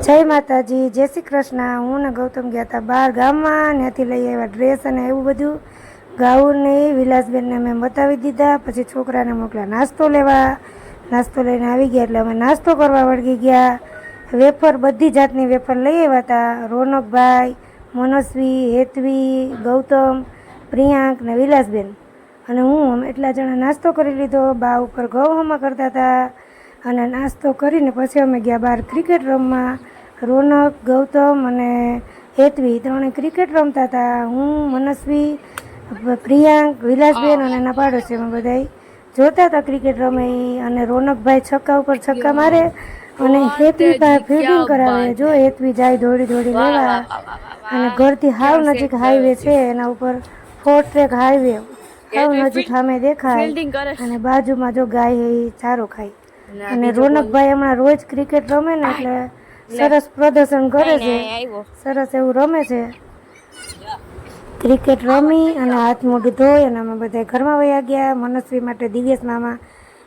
જય માતાજી, જય શ્રી કૃષ્ણ। હું ને ગૌતમ ગયા હતા બહાર ગામમાં, ત્યાંથી લઈ આવ્યા ડ્રેસ અને એવું બધું ગાઉન ને વિલાસબેનને મેં બતાવી દીધા। પછી છોકરાને મોકલ્યા નાસ્તો લેવા। નાસ્તો લઈને આવી ગયા એટલે અમે નાસ્તો કરવા વળગી ગયા। વેફર બધી જાતની વેફર લઈ આવ્યા હતા। રોનકભાઈ, મનસ્વી, હેતવી, ગૌતમ, પ્રિયાંક ને વિલાસબેન અને હું એટલા જણા નાસ્તો કરી લીધો। બા ઉપર ઘઉં હમા કરતા હતા અને નાસ્તો કરીને પછી અમે ગયા બહાર ક્રિકેટ રમવા। રોનક, ગૌતમ અને હેતવી ત્રણે ક્રિકેટ રમતા હતા। હું, મનસ્વી, પ્રિયાંક, વિલાસબેન અને એના પાડોશી અમે બધા જોતા હતા ક્રિકેટ રમે। અને રોનકભાઈ છક્કા ઉપર છક્કા મારે અને હેતવી પાસે ફિલ્ડિંગ કરાવે। જો હેતવી જાય દોડી દોડી લેવા અને ઘરથી હાવ નજીક હાઈવે છે, એના ઉપર 4 ટ્રેક હાઈવે હાવ નજીક સામે દેખાય અને બાજુમાં જો ગાય એ ચારો ખાય। અને રોનકભાઈ હમણાં રોજ ક્રિકેટ રમે ને એટલે સરસ પ્રદર્શન કરે છે, સરસ એવું રમે છે। ક્રિકેટ રમી અને હાથ મોઢું ધોઈ અને અમે બધા ઘરમાં વયા ગયા। મનસ્વી માટે દિવ્યેશ મામા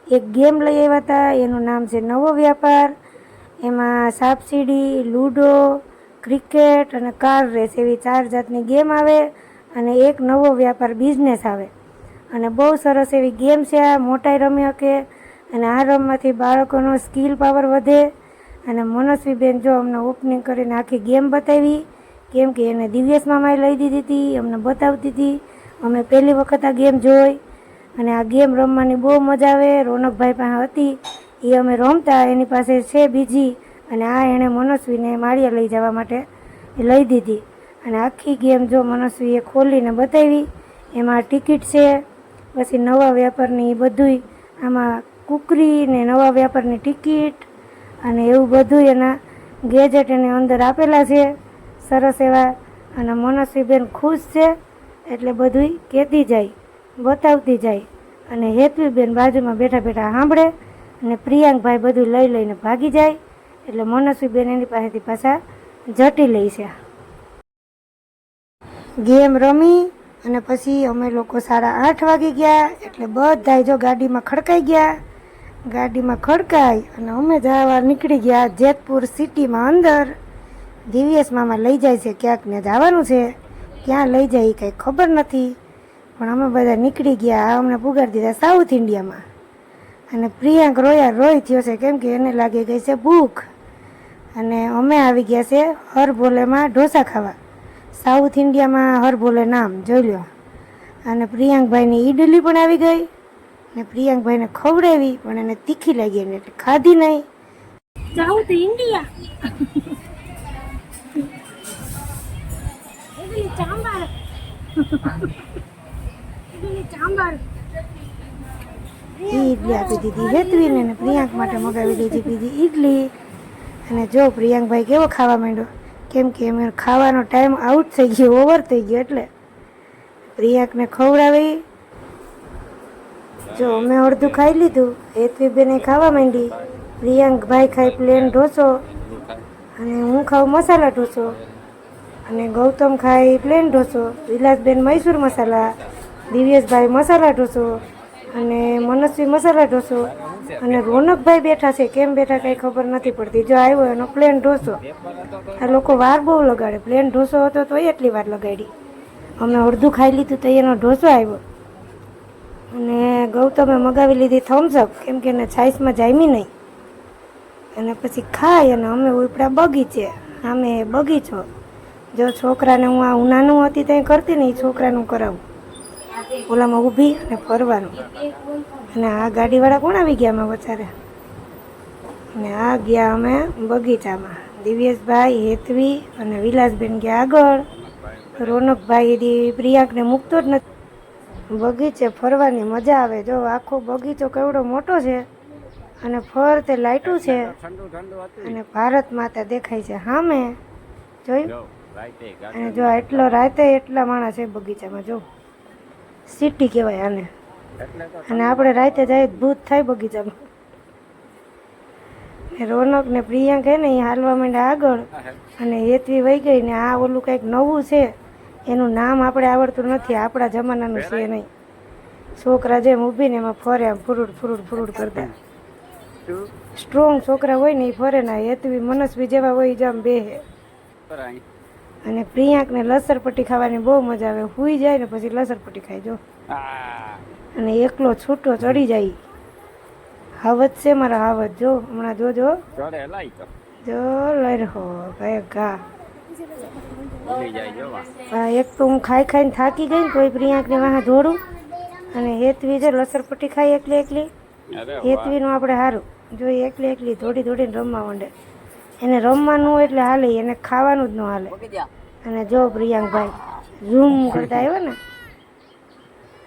એક ગેમ લઈ આવ્યા હતા, એનું નામ છે નવો વ્યાપાર। એમાં સાપસીડી, લૂડો, ક્રિકેટ અને કાર રેસ એવી 4 જાતની ગેમ આવે અને એક નવો વ્યાપાર બિઝનેસ આવે અને બહુ સરસ એવી ગેમ છે આ। મોટાઈ રમી શકે અને આ રમવાથી બાળકોનો સ્કિલ પાવર વધે। અને મનસ્વીબેન જો અમને ઓપનિંગ કરીને આખી ગેમ બતાવી, કેમ કે એને દિવ્યેશ મામાએ લઈ દીધી હતી, અમને બતાવતી હતી। અમે પહેલી વખત આ ગેમ જોઈ અને આ ગેમ રમવાની બહુ મજા આવે। રોનકભાઈ પાસે હતી એ અમે રમતા, એની પાસે છે બીજી અને આ એણે મનસ્વીને માળિયા લઈ જવા માટે લઈ દીધી અને આખી ગેમ જો મનસ્વીએ ખોલીને બતાવી। એમાં ટિકિટ છે, પછી નવા વ્યાપારની બધુંય આમાં કુકરી ને નવા વ્યાપારની ટિકિટ અને એવું બધું એના ગેજેટ એને અંદર આપેલા છે સરસ એવા। અને મનસ્વીબેન ખુશ છે એટલે બધુંય કહેતી જાય, બતાવતી જાય અને હેતવીબેન બાજુમાં બેઠા બેઠા સાંભળે અને પ્રિયાંકભાઈ બધું લઈ લઈને ભાગી જાય એટલે મનસ્વીબેન એની પાસેથી પાછા જટી લે છે। ગેમ રમી અને પછી અમે લોકો 8:30 વાગી ગયા એટલે બધાય જો ગાડીમાં ખડકાઈ ગયા। ગાડીમાં ખડકાઈ અને અમે જવા નીકળી ગયા જેતપુર સિટીમાં અંદર। દિવ્યેશ મામા લઈ જાય છે ક્યાંક ને જવાનું છે, ક્યાં લઈ જાય કંઈ ખબર નથી, પણ અમે બધા નીકળી ગયા। અમને પુગાડી દીધા સાઉથ ઇન્ડિયામાં અને પ્રિયાંક રોય થયો છે કેમ કે એને લાગી ગઈ છે ભૂખ અને અમે આવી ગયા છે હર ભોલેમાં ઢોસા ખાવા। સાઉથ ઇન્ડિયામાં હર ભોલે નામ જોઈ લો। અને પ્રિયાંકભાઈની ઈડલી પણ આવી ગઈ ને પ્રિયાંકભાઈને ખવડાવી પણ એને તીખી લાગી એને એટલે ખાધી નહીં। સાઉથ ઇન્ડિયા ઈડલી આપી દીધી હેતવીને અને પ્રિયાંક માટે મગાવી દીધી બીજી ઈડલી। અને જો પ્રિયાંકભાઈ કેવો ખાવા માંડ્યો, કેમ કે એમ ખાવાનો ટાઈમ આઉટ થઈ ગયો, ઓવર થઈ ગયો એટલે પ્રિયાંકને ખવડાવી। જો અમે અડધું ખાઈ લીધું, હેતવીબેને ખાવા માંડી, પ્રિયાંકભાઈ ખાઈ પ્લેન ઢોસો અને હું ખાઉં મસાલા ઢોસો અને ગૌતમ ખાઈ પ્લેન ઢોસો, વિલાસબેન મૈસૂર મસાલા, દિવ્યેશભાઈ મસાલા ઢોસો અને મનસ્વી મસાલા ઢોસો અને રોનકભાઈ બેઠા છે, કેમ બેઠા કંઈ ખબર નથી પડતી। જો આવ્યો એનો પ્લેન ઢોસો। આ લોકો વાર બહુ લગાડે, પ્લેન ઢોસો હતો તો એટલી વાર લગાડી। અમે અડધું ખાઈ લીધું તો એનો ઢોસો આવ્યો અને ગૌતમે મગાવી લીધી થમ્સઅપ કેમ કે એને છાશમાં જામી નહીં અને પછી ખાઈ અને અમે ઉપડા બગીચે। અમે બગીચો જો છોકરાને હું આ ઉનાનું હતી ત્યાં કરતી ને એ છોકરાનું કરાવું, ઓલામાં ઊભી અને ફરવાનું। અને આ ગાડીવાળા કોણ આવી ગયા અમે વચારે અને આ ગયા અમે બગીચામાં। દિવ્યેશભાઈ, હેતવી અને વિલાસબેન ગયા આગળ, રોનકભાઈ પ્રિયાંકને મૂકતો જ નથી। બગીચે ફરવાની મજા આવે। જો આખો બગીચો કેવડો મોટો છે અને ફરતે લાઈટું છે અને ભારત માતા દેખાય છે સામે જોયું। અને જો એટલો રાતે એટલા માણસ છે બગીચામાં, જો સિટી કહેવાય આને। અને આપણે રાતે જાય ભૂત થાય બગીચામાં। રોનક ને પ્રિયાંક હે ને એ હાલવા માંડ્યા આગળ અને હેતવી વહી ગઈ ને આ ઓલું કંઈક નવું છે એનું નામ આપણે આવડતું નથી, આપણા જમાનાનું છે નહીં। છોકરા જેમ ઊભીને એમાં ફરે આમ ફુરુડ ફુરુડ ફુરુડ કરતા સ્ટ્રોંગ છોકરા હોય ને એ ફરે ના. હેતવી મનસ્વી જેવા હોય જ આમ બેહે. અને પ્રિયાંકને લસરપટ્ટી ખાવાની બહુ મજા આવે. હુઈ જાય ને પછી લસરપટ્ટી ખાઈ જો. અને એકલો છૂટો ચડી જાય. હાવત છે મારા હાવત. જો હમણાં જોજો જો લઈ રહ્યો ભાઈ ઘા. એક તો હું ખાઈ ખાઈને થાકી ગઈ ને તોય પ્રિયાંકને વાહ જોડું. અને હેતવી જો લસરપટ્ટી ખાઈ એકલી એકલી. હેતવીનું આપણે સારું જો એકલી એકલી દોડી દોડીને રમવા માંડે. એને રમવાનું હોય એટલે હાલે, એને ખાવાનું જ ન હાલે. અને જો પ્રિયાંકભાઈ ઝૂમ કરતા આવ્યો ને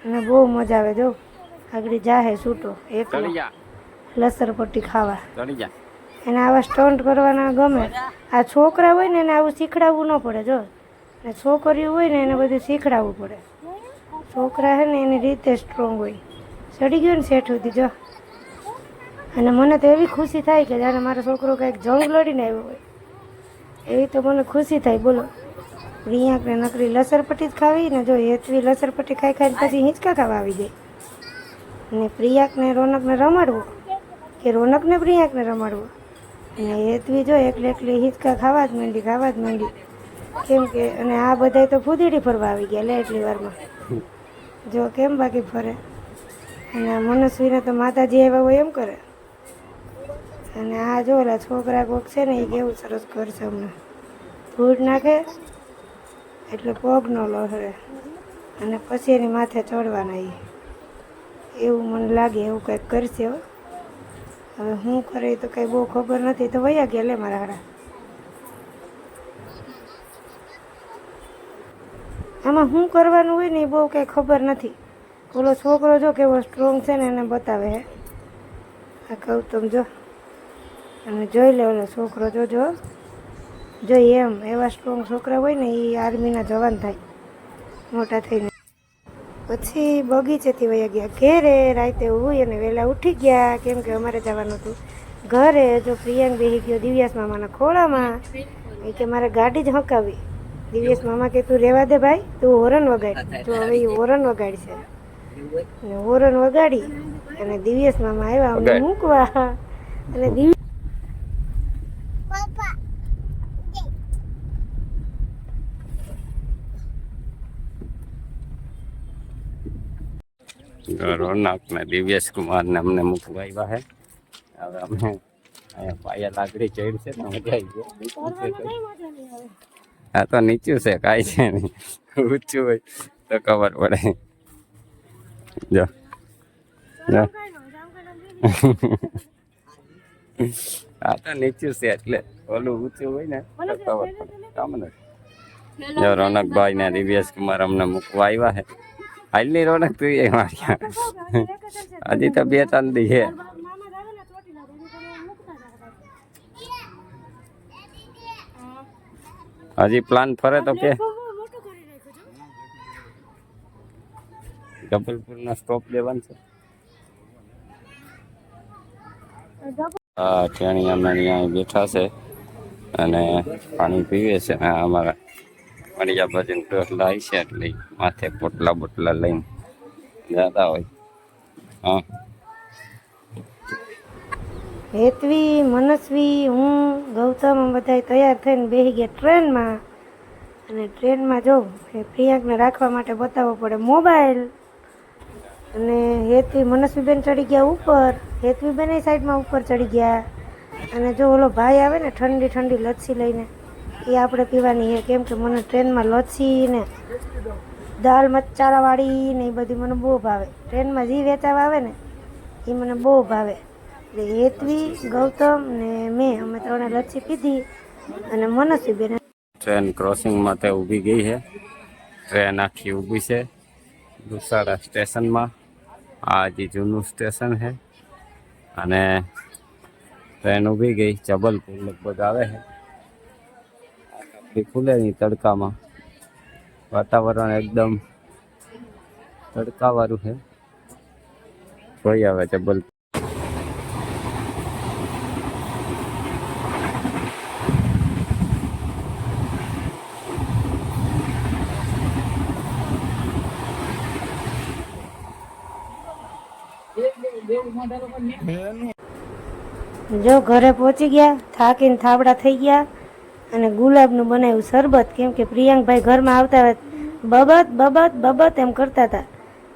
અને બહુ મજા આવે. જો આગળ જાહે છૂટો એકલો લસરપટ્ટી ખાવા. એને આવા સ્ટન્ટ કરવાના ગમે. આ છોકરા હોય ને એને આવું શીખડાવવું ન પડે. જો ને છોકરીઓ હોય ને એને બધું શીખડાવવું પડે. છોકરા છે ને એની રીતે સ્ટ્રોંગ હોય. ચડી ગયો ને શેઠ સુધી જો. અને મને તો એવી ખુશી થાય કે જાણે મારો છોકરો કંઈક જંગ લડીને આવ્યો હોય એવી તો મને ખુશી થાય. બોલો પ્રિયાંકને નકરી લસરપટ્ટી જ ખાવી ને. જો હેતવી લસરપટ્ટી ખાઈ ખાઈને પછી હિંચકા ખાવા આવી જાય. ને પ્રિયાંકને રોનકને રમાડવું કે રોનકને પ્રિયાંકને રમાડવું. અને હેતવી જો એકલી એકલી હિંચકા ખાવા જ માંડી. કેમ કે અને આ બધા તો ફૂદીડી ફરવા આવી ગયા લે એટલી વારમાં. જો કેમ બાકી ફરે. અને મનસ્વીને તો માતાજી આવ્યા હોય એમ કરે. અને આ જો ઓલા છોકરા કોક છે ને એ કેવું સરસ કરશે. હમણાં ધૂળ નાખે એટલે પગ ન લહરે અને પછી એની માથે ચડવાના એવું મને લાગે. એવું કંઈક કરશે. હવે શું કરે તો કંઈ બહુ ખબર નથી. તો વયા ગયા લે મારા હારા. આમાં શું કરવાનું હોય ને એ બહુ કંઈ ખબર નથી. ઓલો છોકરો જો કેવો સ્ટ્રોંગ છે ને એને બતાવે હે આ ગૌતમ જો. અને જોઈ લે ઓલો છોકરો જો એમ એવા સ્ટ્રોંગ છોકરા હોય ને એ આર્મીના જવાન થાય મોટા થઈને. પછી બગીચેથી વયા ગયા ઘેરે. રાતે હોય અને વહેલા ઉઠી ગયા કેમ કે અમારે જવાનું હતું ઘરે. જો પ્રિયાંક બેસી ગયો દિવ્યાસ મામાના ખોળામાં. એ કે મારે ગાડી જ હંકાવી. દિવ્યાસ મામા કે તું રહેવા દે ભાઈ, તું હોરન વગાડ. તો હવે એ હોરન વગાડશે. અને હોરન વગાડી અને દિવ્યાસ મામા આવ્યા અમને મૂકવા. અને રોનક ને દિવ્યેશ કુમાર ને અમને મૂકવા આવ્યા હે. હવે અમે અહીંયા પાયા લાકડી ચડ છે ને મજા આવી ગઈ. હા તો નીચું છે કાંઈ છે નહીં. ઊંચું હોય તો ખબર પડે. જો હા તો નીચું છે એટલે ઓલું ઊંચું હોય ને તો ખબર પડે. કામ નથી. જો રોનકભાઈ ને દિવ્યેશ કુમાર અમને મૂકવા આવ્યા હે. હાલની રોનક તું એ માર્યા હજી તો 2-3 દી છે. હજી પ્લાન ફરે તો કે જબલપુર ના સ્ટોપ લેવાનું છે. હા ત્યાં અમે અહીંયા બેઠા છે અને પાણી પીવે છે. અમારા મણિયા ભજન લાવી છે એટલે માથે પોટલા લઈને જતા હોય. હા હેતવી મનસ્વી હું ગૌતમ બધા તૈયાર થઈને બેસી ગયા ટ્રેનમાં. અને ટ્રેનમાં જોઉં એ પ્રિયાંકને રાખવા માટે બતાવવો પડે મોબાઈલ. અને હેતવી મનસ્વીબેન ચડી ગયા ઉપર. હેતવીબેન સાઈડમાં ઉપર ચડી ગયા. અને જો ઓલો ભાઈ આવે ને ઠંડી ઠંડી લચ્છી લઈને એ આપણે પીવાની છે. કેમ કે મને ટ્રેનમાં લચ્છી ને દાળ મસાલાવાળી ને એ બધી મને બહુ ભાવે. ટ્રેનમાં જે વેચાવા આવે ને એ મને બહુ ભાવે. એટલે હેતવી ગૌતમ ને મેં અમે ત્રણે લચ્છી પીધી. અને મનસ્વીબેન ટ્રેન ક્રોસિંગ માટે ઊભી ગઈ છે. ટ્રેન આખી ઊભી છે દુસાડા સ્ટેશનમાં. આ જે જૂનું સ્ટેશન છે અને ટ્રેન ઊભી ગઈ. જબલપુર લગભગ આવે છે. ખુલે નહીં તડકામાં. વાતાવરણ એકદમ તડકાવાળું છે. જોઈ આવે જબલપુર. જો ઘરે પહોંચી ગયા, થાકીને થાબડા થઈ ગયા અને ગુલાબનું બનાવ્યું શરબત. કેમ કે પ્રિયાંકભાઈ ઘરમાં આવતા બબત બબત બબત એમ કરતા હતા.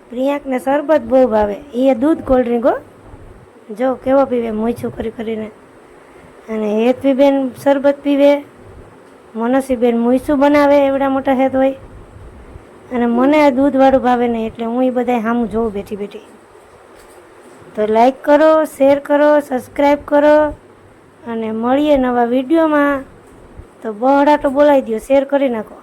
પ્રિયાંકને શરબત બહુ ભાવે. એ દૂધ કોલ્ડ્રિંક હો, જો કેવો પીવે મોઈછું કરી કરીને. અને હેતવીબેન શરબત પીવે, મનસીબેન મોઈછું બનાવે, એવડા મોટા હેત હોય. અને મને આ દૂધવાળું ભાવે નહીં, એટલે હું એ બધા સામું જોઉં બેઠી બેઠી. તો લાઈક કરો, શેર કરો, સબસ્ક્રાઈબ કરો અને મળીએ નવા વિડીયોમાં. તો બહડા તો બોલાવી દો, શેર કરી નાખો.